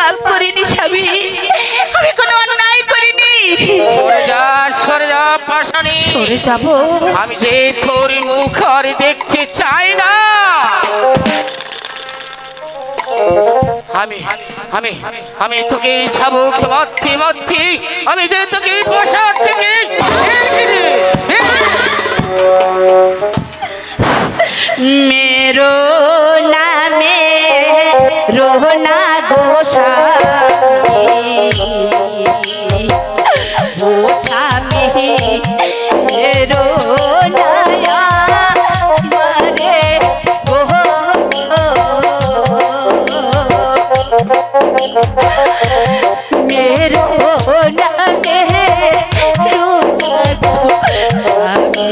পাপ করিনি স্বামী, আমি কোনো অন্যায় করিনি। সরে যা পাশানি, সরে যাব। আমি যে তোর মুখ আর দেখতে চাই না। আমি আমি আমি তোকে ঝাবুক মধ্যে মধ্যে আমি যে তোকে বসার থেকে मेरो नामे रोहना गोस्वामी मेरो नया मरे गो मेरो नामे रोहना गोस्वामी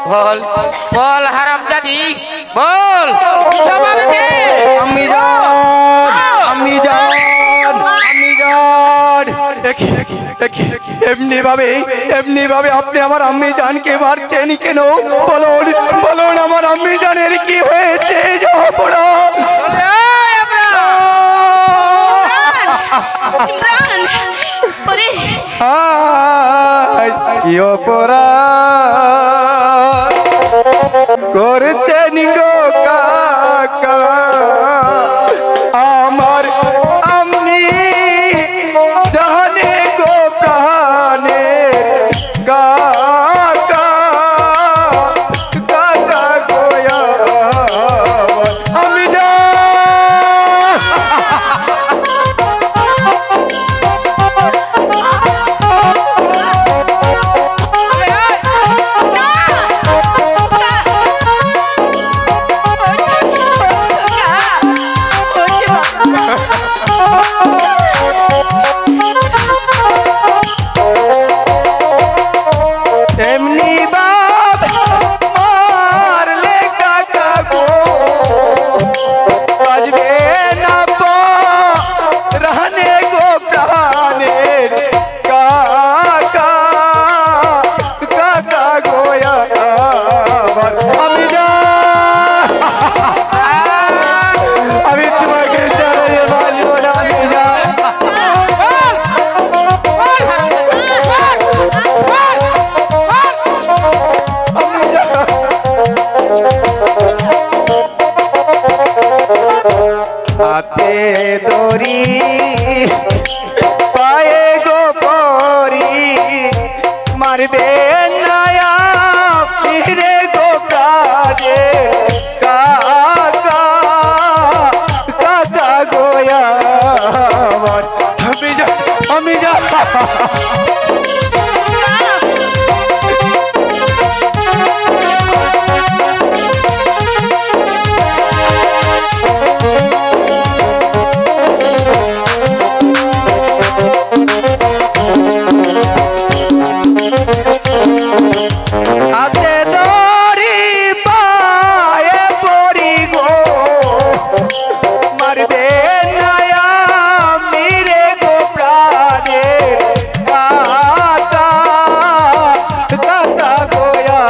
बोल बोल हरामजादी बोल जवाब दे। अम्मी जान एमनी भावे अपनी আমার আম্মি জানকে মারছেন কেন? বলুন বলুন আমার আম্মি জানের কি হয়েছে? জহপড়া ইয়োপরা করছেন গো কাকা আমার আম্মি জানে গো প্রাণের কাকা কাকা গোয়া আমি যা হাতে দড়ি পায়ে গো পরি মারবে নয়া ফিরে গো কাজে কাকা কাকা গোয়া আমি যা হাতে দড়ি পায়ে পরি গো মারবে নয়া মিরে গো প্রাণের কাকা কাকা গোয়া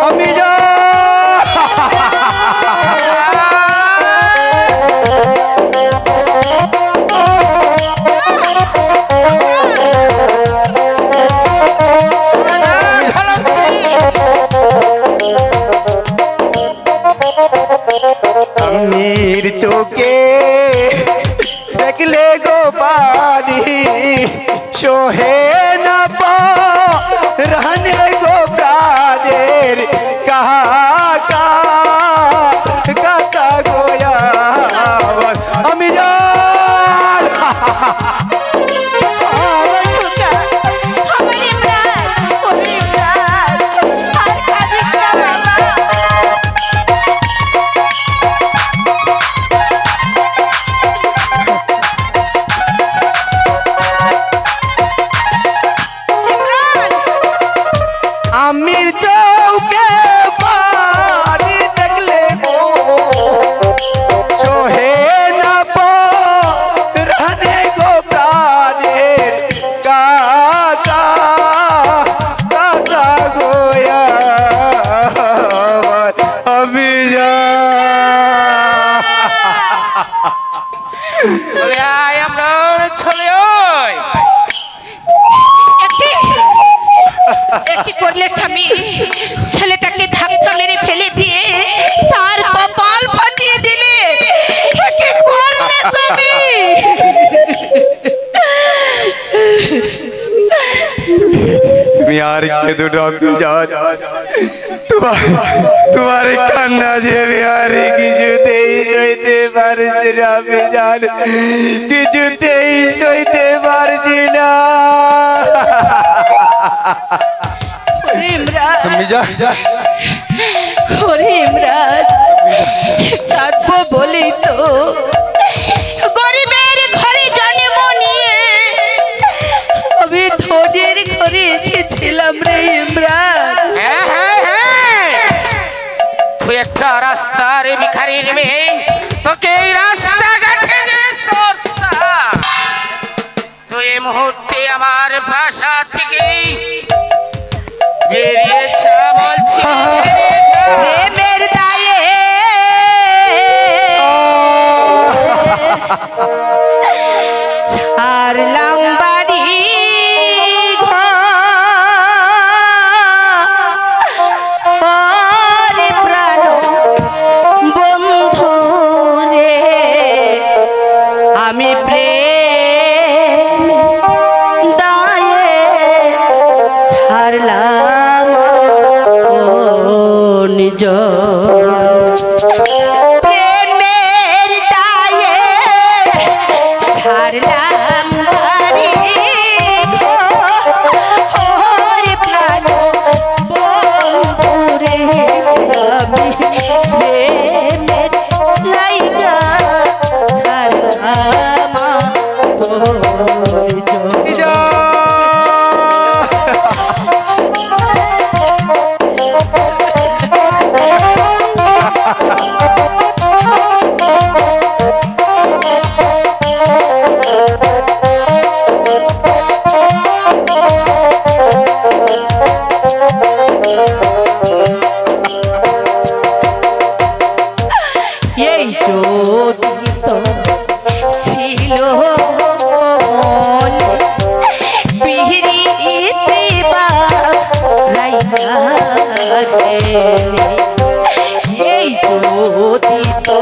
আমি যা আমির চোখে দেখলে গো পানি সোহে না পা रहने गो प्राणेर काका काका गोया আমি যান আমির চৌকে পানি দেখলে গো সোহে না পা रहने गो प्राणेर काका काका गोया আমি চলে আয় আমরা চলে আয় একটি করলে স্বামী ছেলেটাকে ধাক্কা মেরে ফেলে দিয়ে তার কপাল ফাটিয়ে দিলে কি করলে তুমি यार के तो डॉक्टर तुम्हारे कान्ना जे बिहारी की जुते ही सोते बारजिना बेजान की जुते ही सोते बारजिना ইমরান কাঁদবো বলেই তো গরিবের ঘরে জন্ম নিয়ে আমি ধনের ঘরে এসেছিলাম রে ইমরান। তুই একটা রাস্তার ভিখারির মেয়ে, তোকে এই রাস্তাঘাটে যে তুই এই মুহূর্তে আমার বাসা থেকে বেরিয়েছ বলছি প্রেমের দায়ে ছাড়লাম বাড়ি ঘর প্রাণ বন্ধু রে আমি প্রেম দায়ে ছাড়লাম নিজ প্রেমের দায়ে ছাড়লাম বাড়ি ঘর প্রাণ বন্ধুরে আমি প্রেমের লাইগা ছাড়লাম নিজ এই যদি তো ছিল মনে পিহিরিতে বারাইয়া গেলে এই যদি তো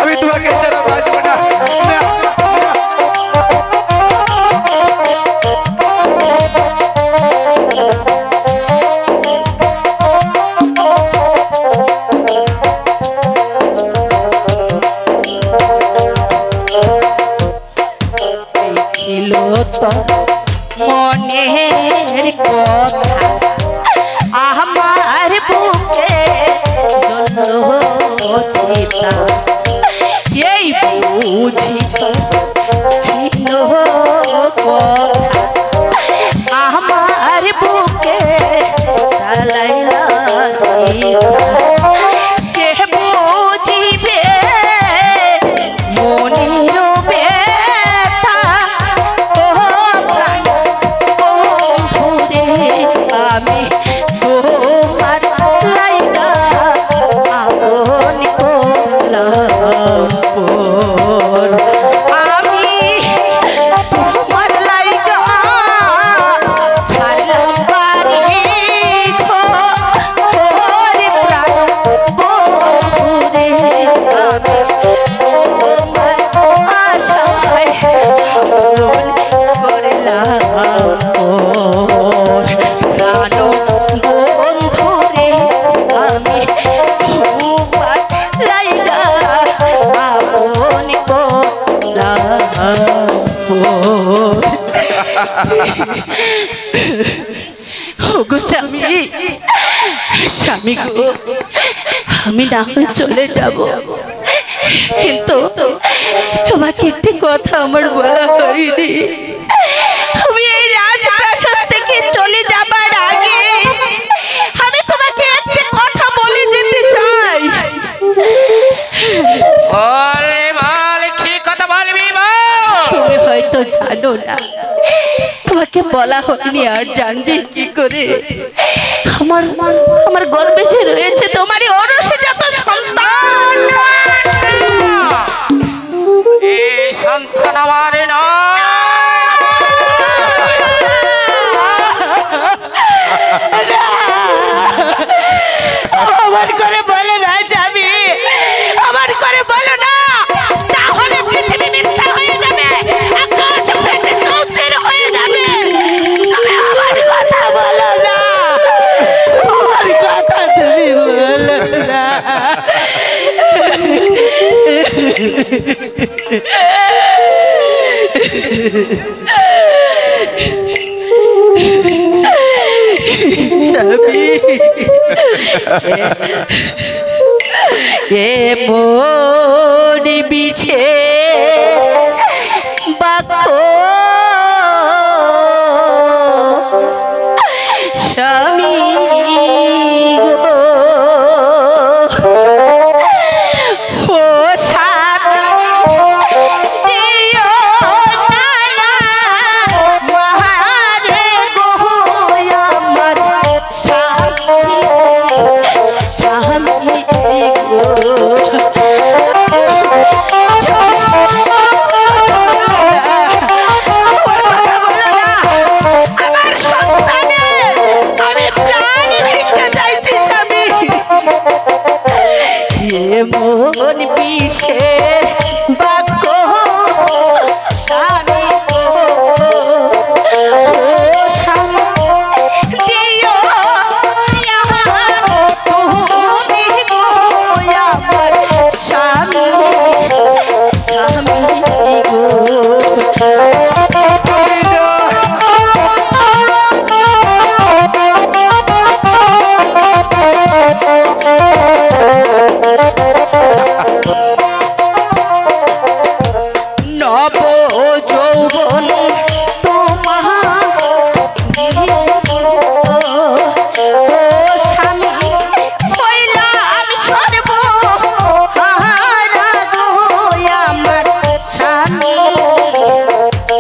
আমি তোমাকে ছাড়া বাঁচবো না। ছিল তো মনের কথা আমার বুকে জ্বলতা এই বুঝি ছিল কথা আমার বুকে জ্বালাইলা কে বুঝিবে মনের ব্যথা ও প্রাণ ও সুরে আমি তোমার লাইগা আপন করলাম পর আমি তোমার লাইগা ছাড়লাম বাড়ি ঘর প্রাণ ও সুরে আমি তোমার আশায় আপন করলাম পর প্রাণ বন্ধুরে আমি তোমার লাইগা আপন করলাম পর ওগো স্বামী স্বামী গো আমি না হয় চলে যাব কিন্তু তোমাকে একটি কথা আমার বলা হয়নি আমি এই রাজপ্রাসাদ থেকে চলে যাবার আগে আমি তোমাকে একটি কথা বলে যেতে চাই ওরে বল কি কথা বলবি বল। তুমি হয়তো জানো না তোমাকে বলা হয়নি আর জানবে কি করে আমার আমার গর্ভে যে রয়েছে তোমারই অরসে যত সন্তান এই সন্তান আমার নয়। আমার করে বলো না যাবি আমার করে বলো না তাহলে পৃথিবী মিথ্যা হয়ে যাবে আকাশ ফেটে চৌচির হয়ে যাবে তুমি আমার কথা বলো না আমার কথা তুমি বলো না যাবি এ মনি বিছে বাকো স্বামী গো ও স্বামী দিও না মহারে গো আমার স্বামী স্বামী গো আমার সন্তানের আমি প্রাণ ভিক্ষা চাইছি স্বামী মন বিষে বাক্য স্বামী গো স্বামী দিও তুমি গো আমার স্বামী স্বামী গো নব যৌবন তোমার স্বামী হইলাম সর্বহারা গো আমার স্বামী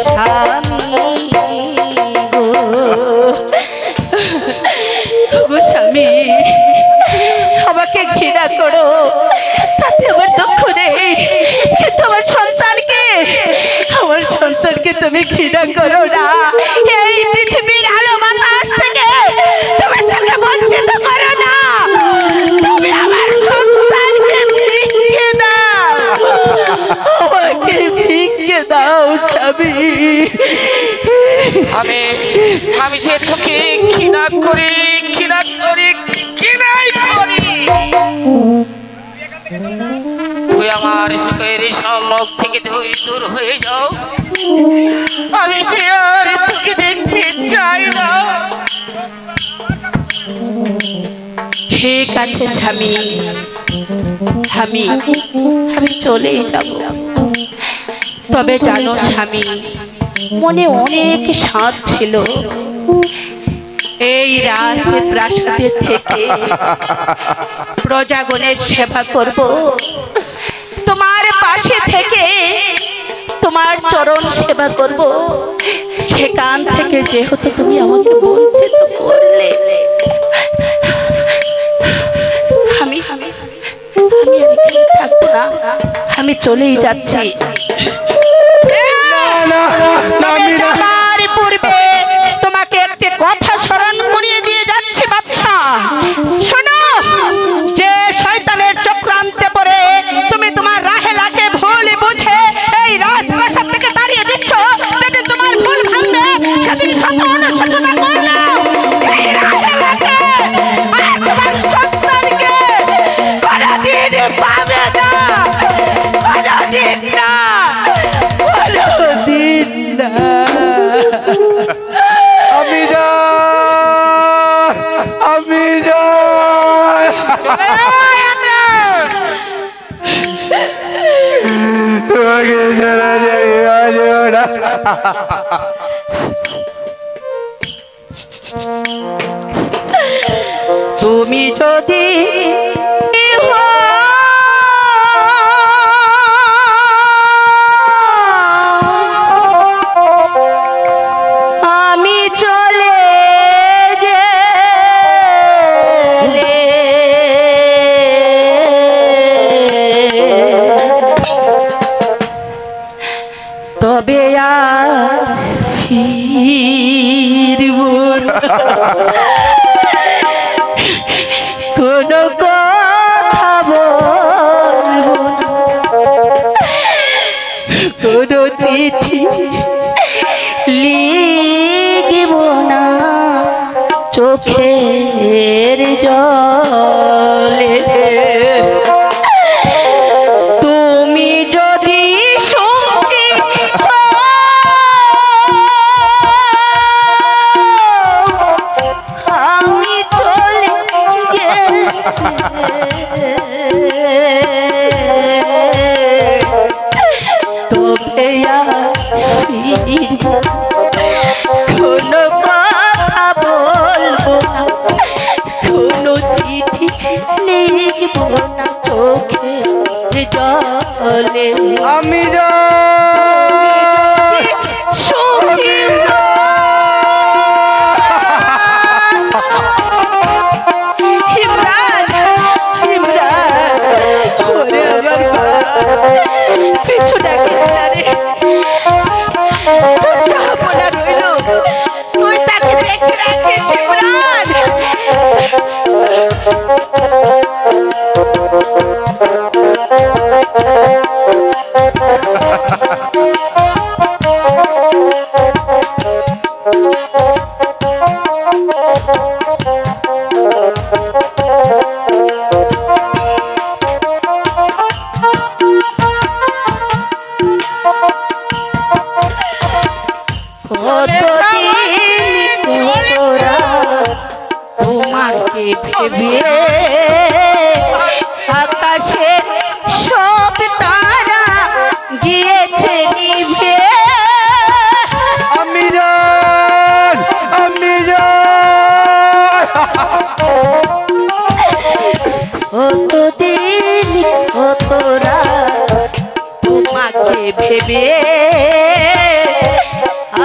স্বামী গো গো স্বামী আমাকে ঘৃণা করো তাতে আমার দুঃখ নেই কিন্তু আমার সন্তানকে তুমি ঘৃণা করো না এই পৃথিবীর আলো বাতাস থেকে তোকে ঘৃণা করি তুই আমার সুখের সম্মুখ থেকে তুই দূর হয়ে যাও আমি সে আর তোকে দেখতে চাই না ঠিক আছে স্বামী আমি চলেই যাব তবে জানো স্বামী মনে অনেক সাধ ছিল এই রাজপ্রাসাদে থেকে প্রজাগণের সেবা করব তোমার পাশে থেকে তোমার চরণ সেবা করব সেখান থেকে যেহেতু তুমি আমাকে বঞ্চিত করলে আমি আর এখানে থাকবো না আমি চলেই যাচ্ছি পূর্বে তোমাকে একটি কথা স্মরণ করিয়ে দিয়ে যাচ্ছি বাদশা শোনো যে শয়তানের চক্রান্তে পড়ে তুমি তোমার রাহেলাকে ভুল বুঝে এই রাজপ্রাসাদ থেকে তাড়িয়ে দিচ্ছ সেদিন তোমার ভুল ভাঙবে সেদিন শত অনুশোচনা করলাম এই রাহেলাকে আর তোমার সন্তানকে কোনদিন পাবে না কোনদিন না কোনদিন না আমি তোমাকে জানা যায় তুমি যদি আমি চলে গেলে তবে আর ফিরব না কোনো কথা বলবো না কোনো চিঠি লিখব না চোখের জলে তুমি যদি সুখী আমি চলে তবে কোনো কথা বলবো না কোনো চিঠি লিখব না চোখে জলে আমি সুখী পিছু ডাকিস না রে তোর যা বলা রইল তুই তাকে দেখে রাখিস ইমরান তোমাকে ভেবে আকাশের সব তারা গিয়েছে নিভে আমি কতদিন কত রাত তোমাকে ভেবে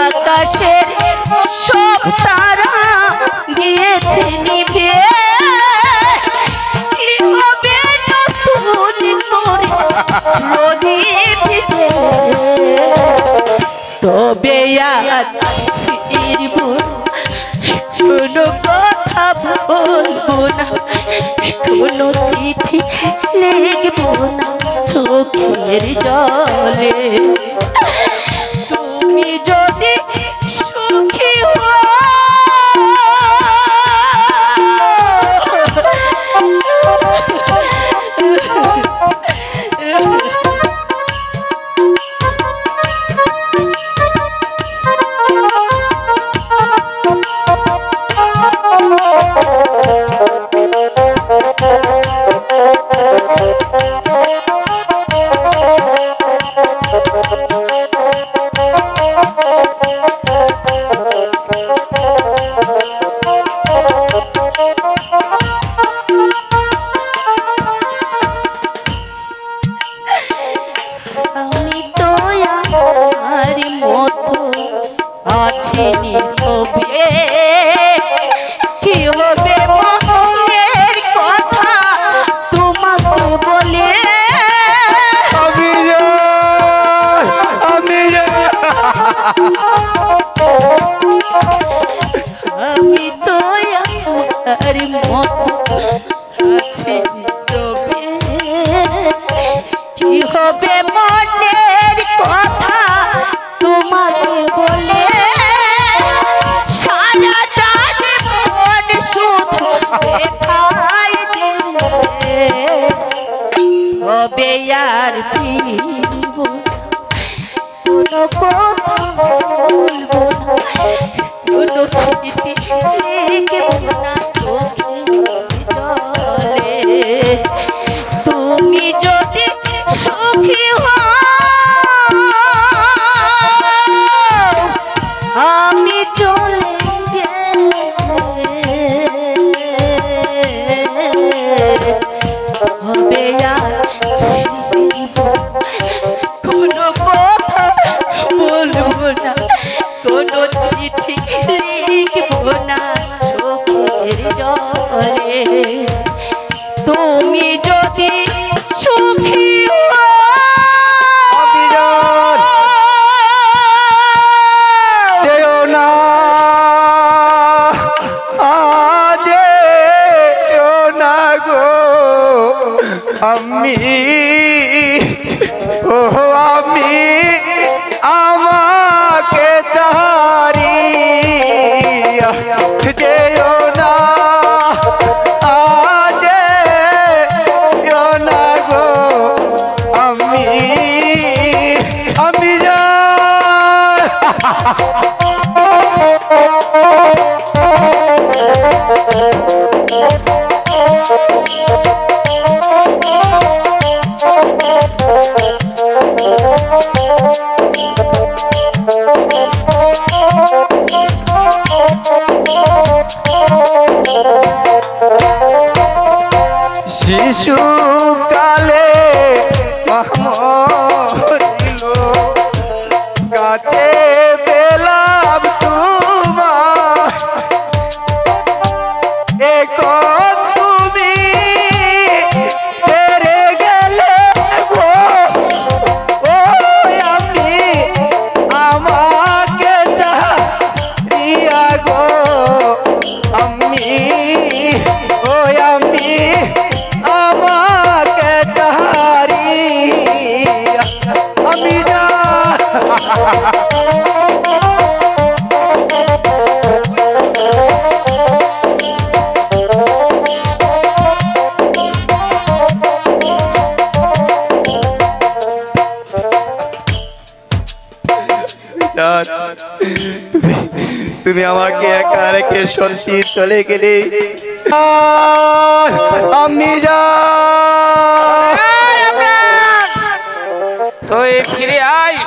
আকাশের সব তারা গিয়েছে নিভে তবে আর ফিরব কোনো কথা বলবো না কোনো চিঠি লিখব না চোখের জলে তুমি যদি সুখী হও আর ফিরব কোনো কথা বলবো না, কোনো চিঠি লিখব না চোখের জলে। তুমি যদি সুখী হও আমি চলে গেলে হবে আর কোনো কথা বলবো না, কোনো চিঠি লিখব না চোখের জলে। তুমি যদি সুখী আমি ও আমি আমাকে চারি যেও না আজ না গো আমি আমি যা শিশুকালে মরিল কাছে পেলাম তোমার এখন তুমি ছেড়ে গেলে গো ও আমি আমাকে চাহিয়া গো আমি ও আমি আমাকে চাহারি আমি যা তুমি আমাকে একা রেখে সত্যি চলে গেলে আমি যা তুই ফিরে আয়,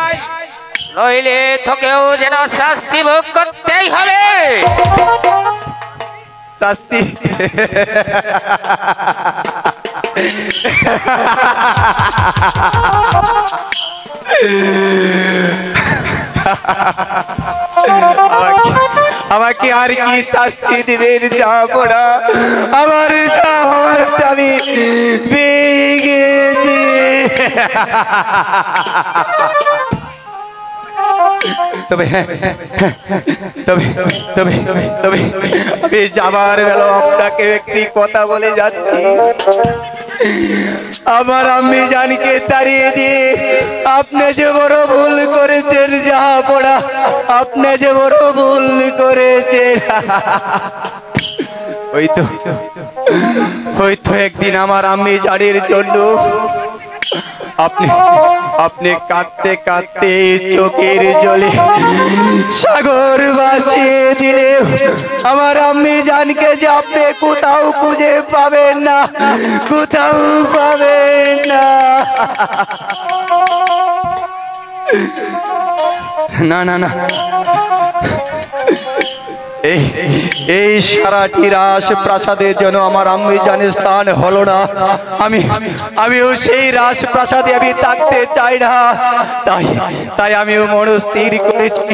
নইলে তোকেও যেন শাস্তি ভোগ করতেই হবে। শাস্তি আমাকে আর কি শাস্তি দিবেন যাবো না, আমার শহর আমি পেয়ে গেছি। তবে তবে তবে তবে আমি যাবার বেলা আপনাকে একটি কথা বলে যাচ্ছি। আমার আম্মি জানকে তাড়িয়ে দিয়ে আপনি যে বড় ভুল করেছেন, যাহা পড়া আপনি যে বড় ভুল করেছেন। ওই তো একদিন আমার আম্মি জানের জন্য আপনি আপনি কাঁদতে কাঁদতে চোখের জলে সাগর ভাসিয়ে দিলে আমার আম্মি জানকে যে আপনি কোথাও খুঁজে পাবেন না, কোথাও পাবেন না। না না না, এই সারাটি রাস প্রাসাদের জন্য আমার আম্মি জানের স্থান হলো না। আমিও সেই রাস প্রাসাদে আমি থাকতে চাই না। তাই আমিও মনস্থির করেছি,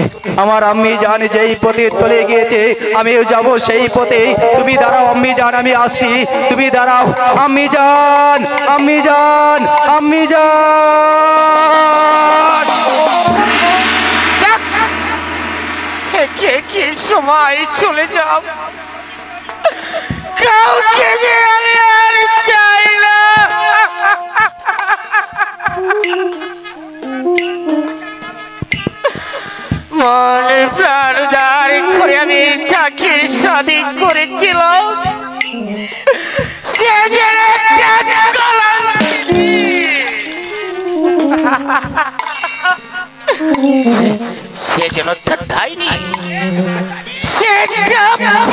আমার আম্মি জান যেই পথে চলে গিয়েছে আমিও যাব সেই পথে। তুমি দাঁড়াও আম্মি জান, আমি আসি। তুমি দাঁড়াও আম্মি জান, আম্মি জান, আম্মি জান। কি সময় চলে যাব, কাউকে যে আমি আর চাই না। মনের প্রাণ যার করে আমি চাকরির শাদী করেছিলাম, সে যেন একটা কলঙ্কিনী সে যেন তার ডাইনি, সে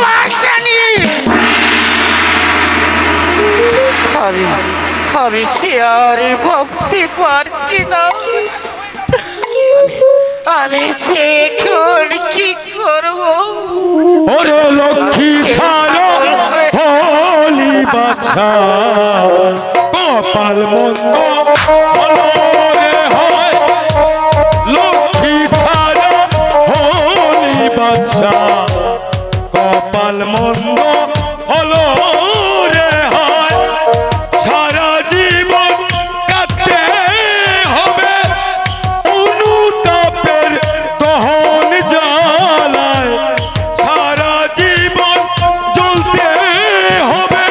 পাশানি। আমি সে আর ভাবতে পারছি না, আমি সে এখন কি করবো। ওরে লক্ষ্মী ছাড়ো হলি বাছা, কপাল মন্দ হলো রে হয়। লক্ষ্মী ছাড়ো হলি বাছা, কপাল মন্দ হলো রে হয়। সারা জীবন কাটতে হবে অনুতাপের দহন জ্বালায়। সারা জীবন জ্বলতে হবে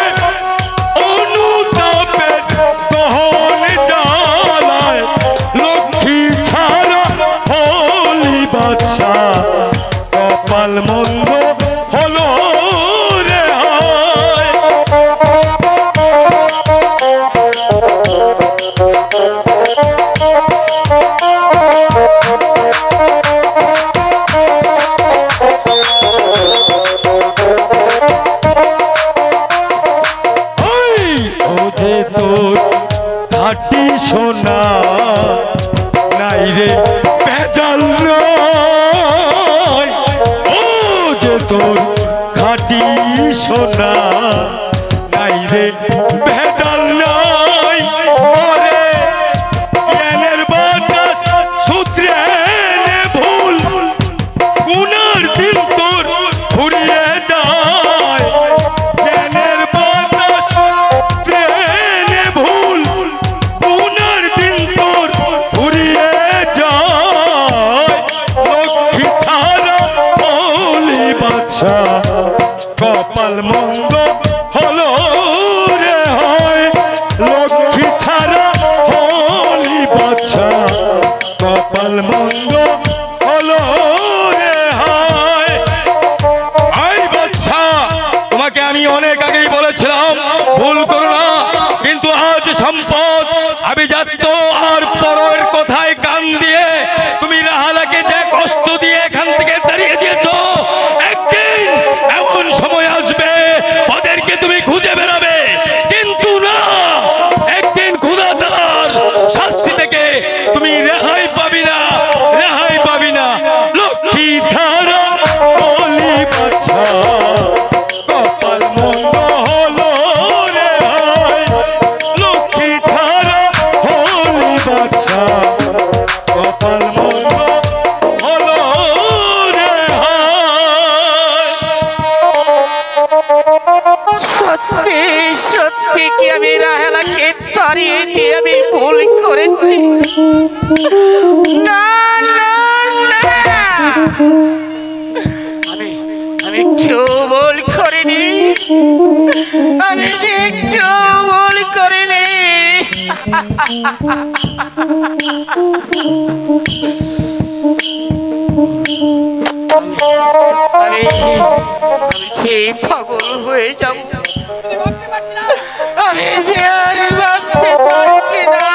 অনুতাপের দহন জ্বালায়। লক্ষ্মী ছাড়া হলি বাছা, কপাল মন্দ হলো রে হয়। ও যে তোর ঘাটি সোনা নাই রে ভেজাল নয়। ও যে তোর ঘাটি সোনা নাই রে ভেজাল নয়। ওরে জ্ঞানের বাতাস সূত্রে নে ভুল, গুনার দিন তোর ফুরিয়ে যায়। জ্ঞানের বাতাস প্রেমে ভুল, গুনার দিন তোর ফুরিয়ে যায়। লক্ষ্মী ছাড়া হলি বাছা, কপাল মন্দ হলো রে হয়। লক্ষ্মী ছাড়া হলি বাছা, কপাল মন্দ হলো রে হয়। আই বাচ্চা, তোমাকে আমি অনেক আগেই বলেছিলাম ভুল করো না, কিন্তু আজ সম্পদ আভিজাত্য আর পরের কথায় কান দিয়ে তুমি রাহালাকে যে কষ্ট দিয়ে এখান থেকে তাড়িয়ে দিয়েছো, একদিন এমন সময় আসবে ওদেরকে তুমি খুঁজে বেড়াবে, কিন্তু না, একদিন ক্ষুধাতার শাস্তি থেকে তুমি রেহাই পাবি না, রেহাই পাবি না। লক্ষ্মী ছাড়া হলি বাছা, কপাল মন্দ হলো রে হয়। লক্ষ্মী ছাড়া হলি বাছা, কপাল মন্দ হলো রে হয়। সত্যি সত্যি কি আমি রাহেলাকে তাড়িয়ে দিয়ে আমি ভুল করেছি? না না না, আমি কেউ ভুল করিনি, আমি যে কেউ ভুল করিনি। আমি সেই পাগল হয়ে যাব, আমি যে আর ভাবতে পারছি না।